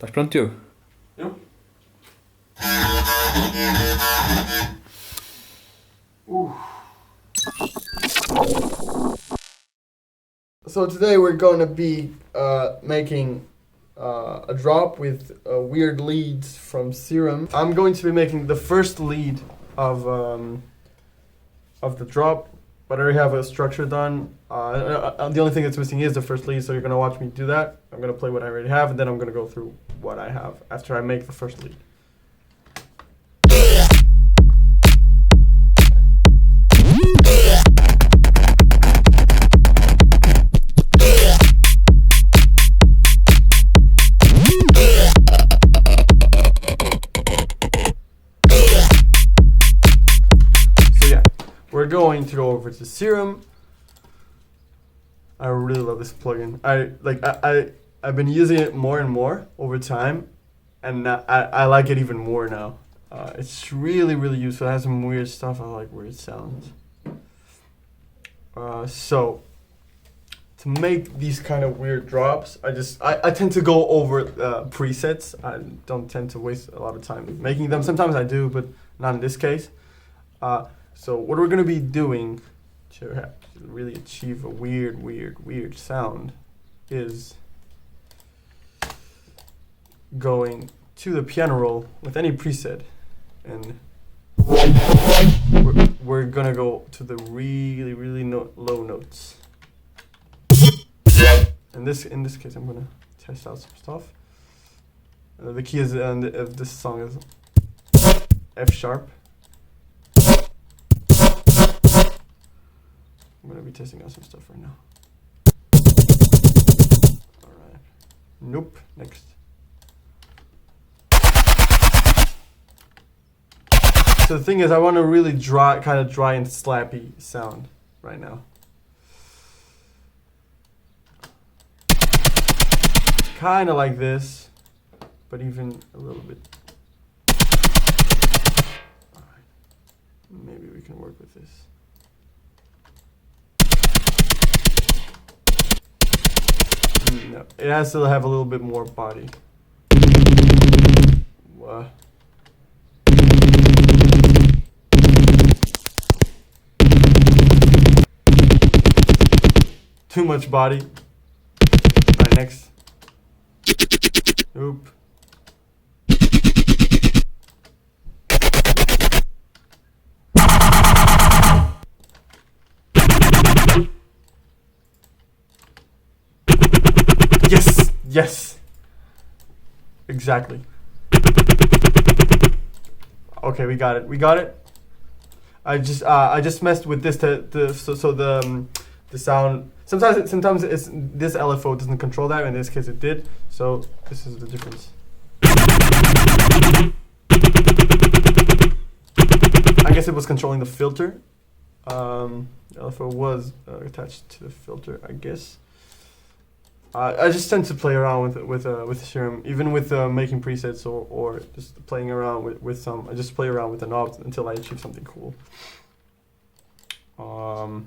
Estás pronto, Diogo? Eu? So today we're going to be making a drop with weird leads from Serum. I'm going to be making the first lead of the drop, but I already have a structure done. The only thing that's missing is the first lead, so you're going to watch me do that. I'm going to play what I already have, and then I'm going to go through what I have after I make the first lead. We're going to go over to Serum. I really love this plugin. I've been using it more and more over time, and I like it even more now. It's really useful. It has some weird stuff. I like weird sounds. So to make these kind of weird drops, I tend to go over presets. I don't tend to waste a lot of time making them. Sometimes I do, but not in this case. So what we're going to be doing to really achieve a weird sound is going to the piano roll with any preset, and we're going to go to the really low notes. In this case, I'm going to test out some stuff. The key is of this song is F sharp. I'm going to be testing out some stuff right now. Alright. Nope. Next. So the thing is, I want a really kind of dry and slappy sound right now. Kind of like this, but even a little bit. Alright. Maybe we can work with this. No, it has to have a little bit more body. Too much body. Alright, next. Oop. Yes. Exactly. Okay, we got it. I just messed with this so the sound. Sometimes it's this LFO doesn't control that. In this case, it did. So this is the difference. I guess it was controlling the filter. The LFO was attached to the filter, I guess. I just tend to play around with Serum, even with making presets or just playing around with some. I just play around with the knobs until I achieve something cool. Oh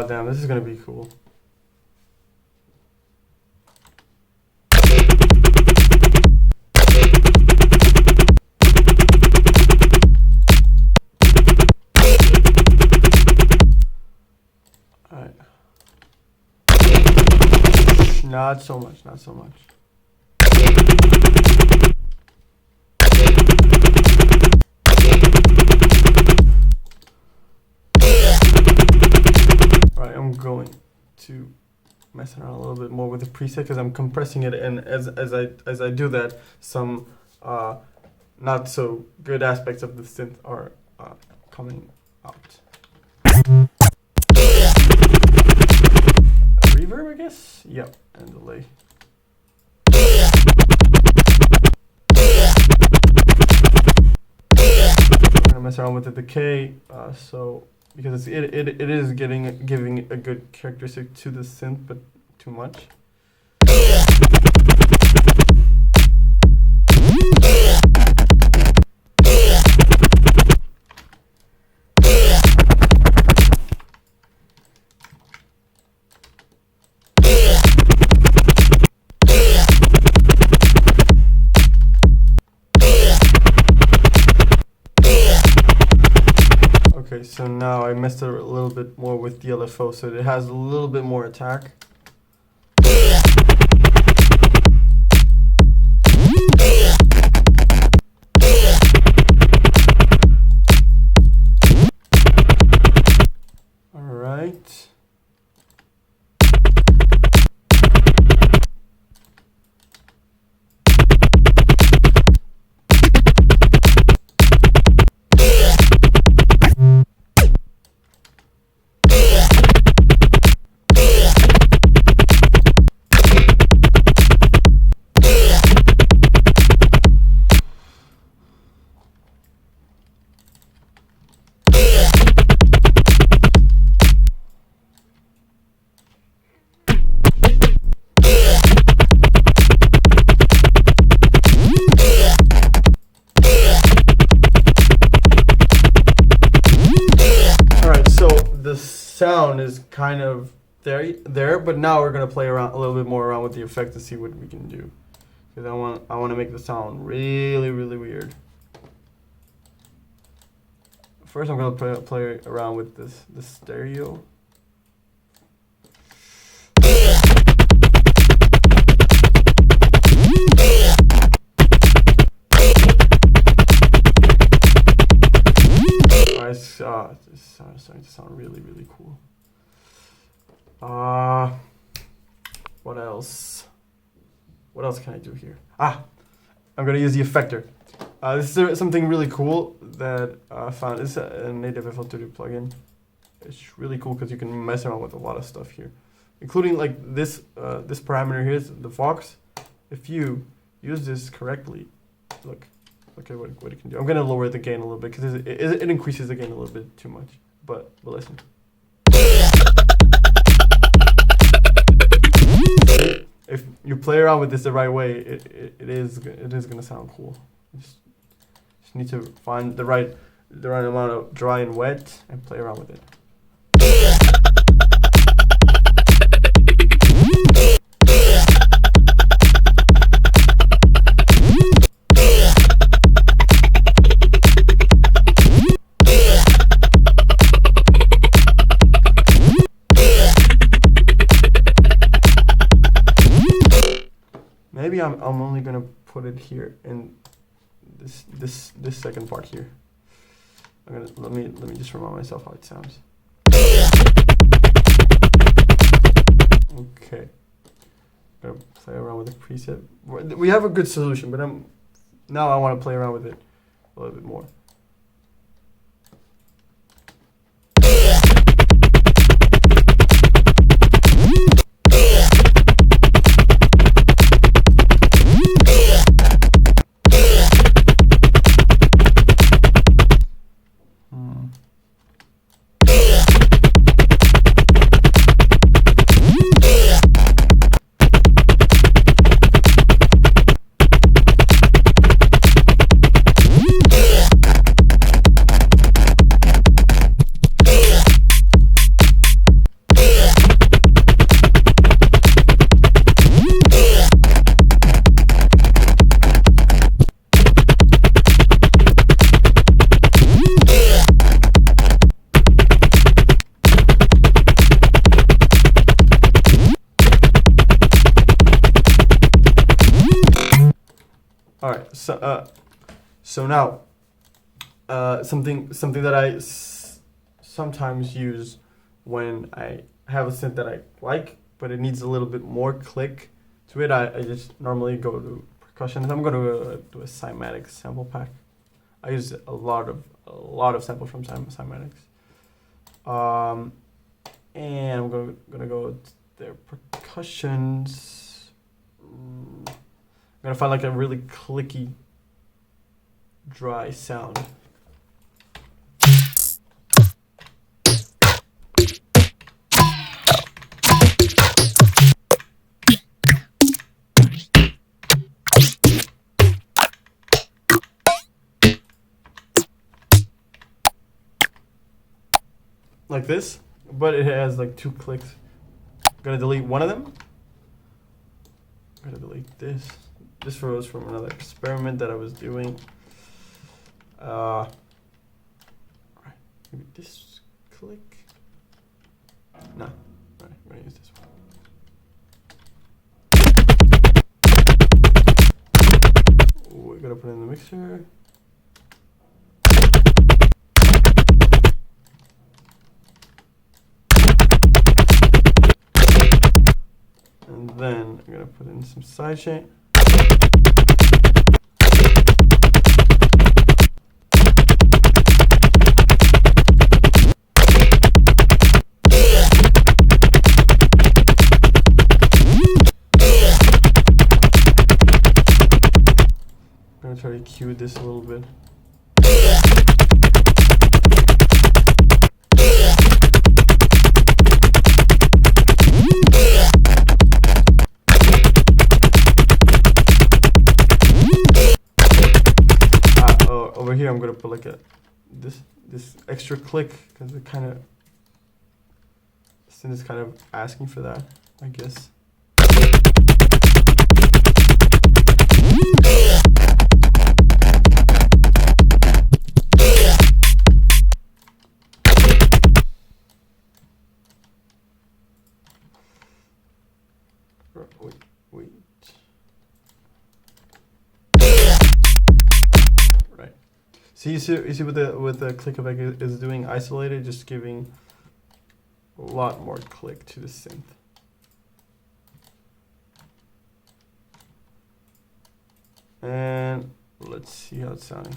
damn, this is gonna be cool. Not so much. Alright, I'm going to mess around a little bit more with the preset because I'm compressing it, and as I do that, some not so good aspects of the synth are coming out. Reverb, I guess? Yep, and delay. I'm gonna mess around with the decay, because it is giving a good characteristic to the synth, but too much. so now I messed it a little bit more with the LFO, so it has a little bit more attack. Alright. Sound is kind of there, but now we're gonna play around a little bit more around with the effect to see what we can do. Because I want to make the sound really weird. First, I'm gonna play around with the stereo. It's starting to sound really cool. What else? What else can I do here? I'm gonna use the effector. This is something really cool that I found. It's a native FL32 plugin. It's really cool because you can mess around with a lot of stuff here, including like this this parameter here is the Vox. If you use this correctly, look at what it can do. I'm gonna lower the gain a little bit because it increases the gain a little bit too much. But listen. If you play around with this the right way, it is gonna sound cool. You just need to find the right amount of dry and wet and play around with it. Maybe I'm only gonna put it here in this second part here. Let me just remind myself how it sounds. Okay, gonna play around with the preset. We have a good solution, but now I want to play around with it a little bit more. All right, so now something that I sometimes use when I have a synth that I like, but it needs a little bit more click to it. I just normally go to percussion. I'm going to do a Psy-Trance sample pack. I use a lot of samples from Psy-Trance. And I'm gonna go to their percussions. I'm gonna find like a really clicky, dry sound. Like this, but it has like 2 clicks. I'm gonna delete one of them. I'm gonna delete this. This was from another experiment that I was doing. Right. maybe this click. No, all right, we're gonna use this one. We're gonna put it in the mixer. And then I'm gonna put in some sidechain. I'm gonna try to cue this a little bit. Over here, I'm gonna put like this extra click because it kind of synth is kind of asking for that, I guess. Wait. Right. So you see what the click effect is doing isolated, just giving a lot more click to the synth. And let's see how it's sounding.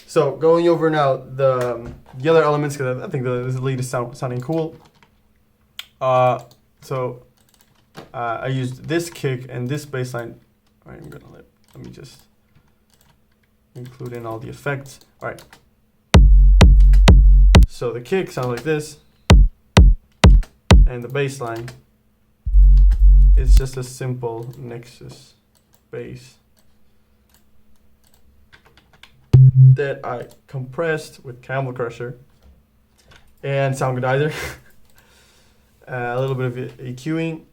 So going over now the other elements, because I think the lead is sounding cool. I used this kick and this bass line. All right, I'm gonna let me just include in all the effects. All right. So the kick sounds like this, and the bass line is just a simple Nexus bass that I compressed with Camel Crusher and Sound Godizer. A little bit of EQing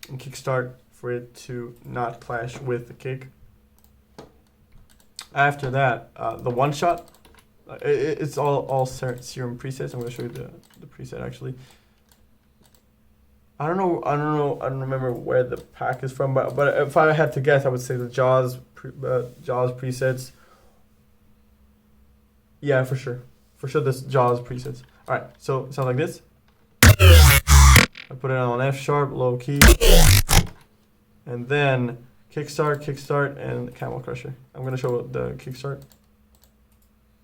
and kickstart for it to not clash with the kick. After that, the one shot, it's all Serum presets. I'm going to show you the preset actually. I don't remember where the pack is from, but if I had to guess, I would say the Jaws presets. Yeah, for sure. This Jaws presets. All right, so it sounds like this. I put it on F sharp, low key, and then kickstart, and Camel Crusher. I'm gonna show the kickstart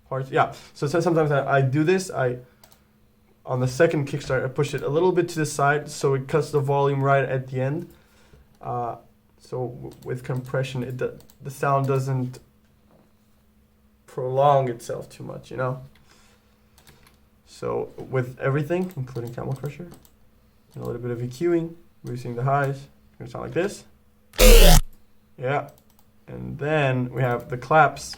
parts. Yeah. So sometimes I do this. On the second kickstart, I push it a little bit to the side so it cuts the volume right at the end. So with compression, the sound doesn't prolong itself too much, you know. So with everything, including Camel Crusher, and a little bit of EQing, boosting the highs, it's gonna sound like this. Yeah, and then we have the claps.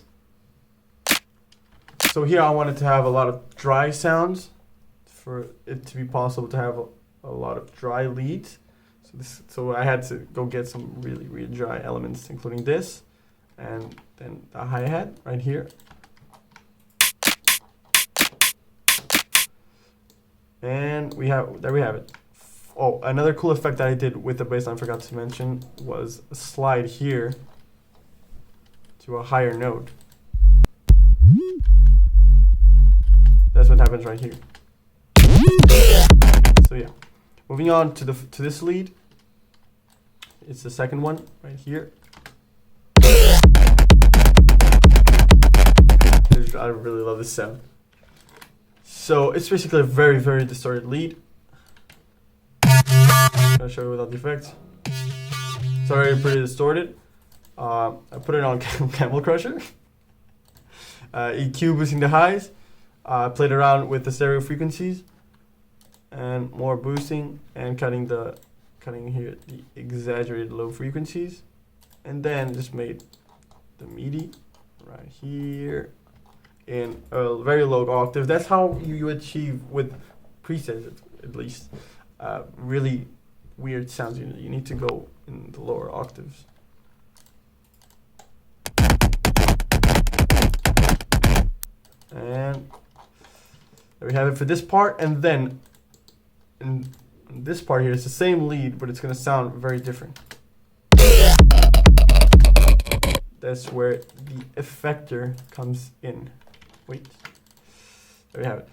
So here I wanted to have a lot of dry sounds for it to be possible to have a lot of dry leads. So I had to go get some really, really dry elements, including this, and then the hi-hat right here. And there we have it. Oh, another cool effect that I did with the bass line I forgot to mention was a slide here to a higher note. That's what happens right here. So yeah, moving on to this lead. It's the second one right here. I really love this sound. So it's basically a very, very distorted lead. I'm gonna show you without the effects. It's already pretty distorted. I put it on Camel Crusher. EQ boosting the highs. I played around with the stereo frequencies and more boosting and cutting here the exaggerated low frequencies, and then just made the MIDI right here in a very low octave. That's how you achieve with presets, at least, really weird sounds. You need to go in the lower octaves. And there we have it for this part. And then in this part here, it's the same lead, but it's going to sound very different. That's where the effector comes in. Wait, there we have it.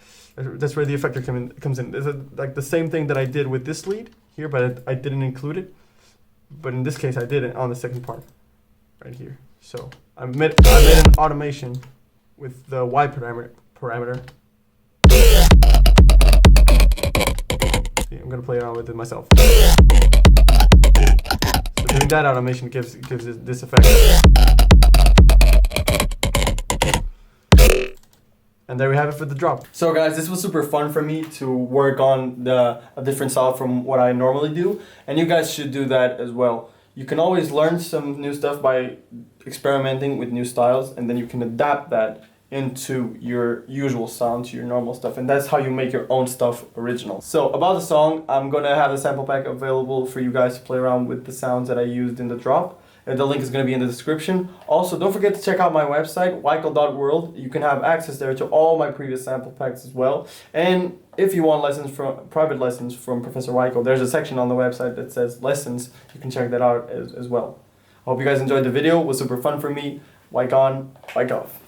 That's where the effector comes in. It's like the same thing that I did with this lead here, but I didn't include it. But in this case, I did it on the second part, right here. So I made an automation with the Y parameter. See, I'm gonna play around with it myself. So doing that automation gives this effect. And there we have it for the drop. So guys, this was super fun for me to work on a different style from what I normally do, and you guys should do that as well. You can always learn some new stuff by experimenting with new styles, and then you can adapt that into your usual sound, to your normal stuff, and that's how you make your own stuff original. So about the song, I'm gonna have a sample pack available for you guys to play around with the sounds that I used in the drop. The link is going to be in the description. Also, don't forget to check out my website, WYKO.world. You can have access there to all my previous sample packs as well. And if you want private lessons from Professor WYKO, there's a section on the website that says lessons. You can check that out as well. I hope you guys enjoyed the video. It was super fun for me. WYK on, WYK off.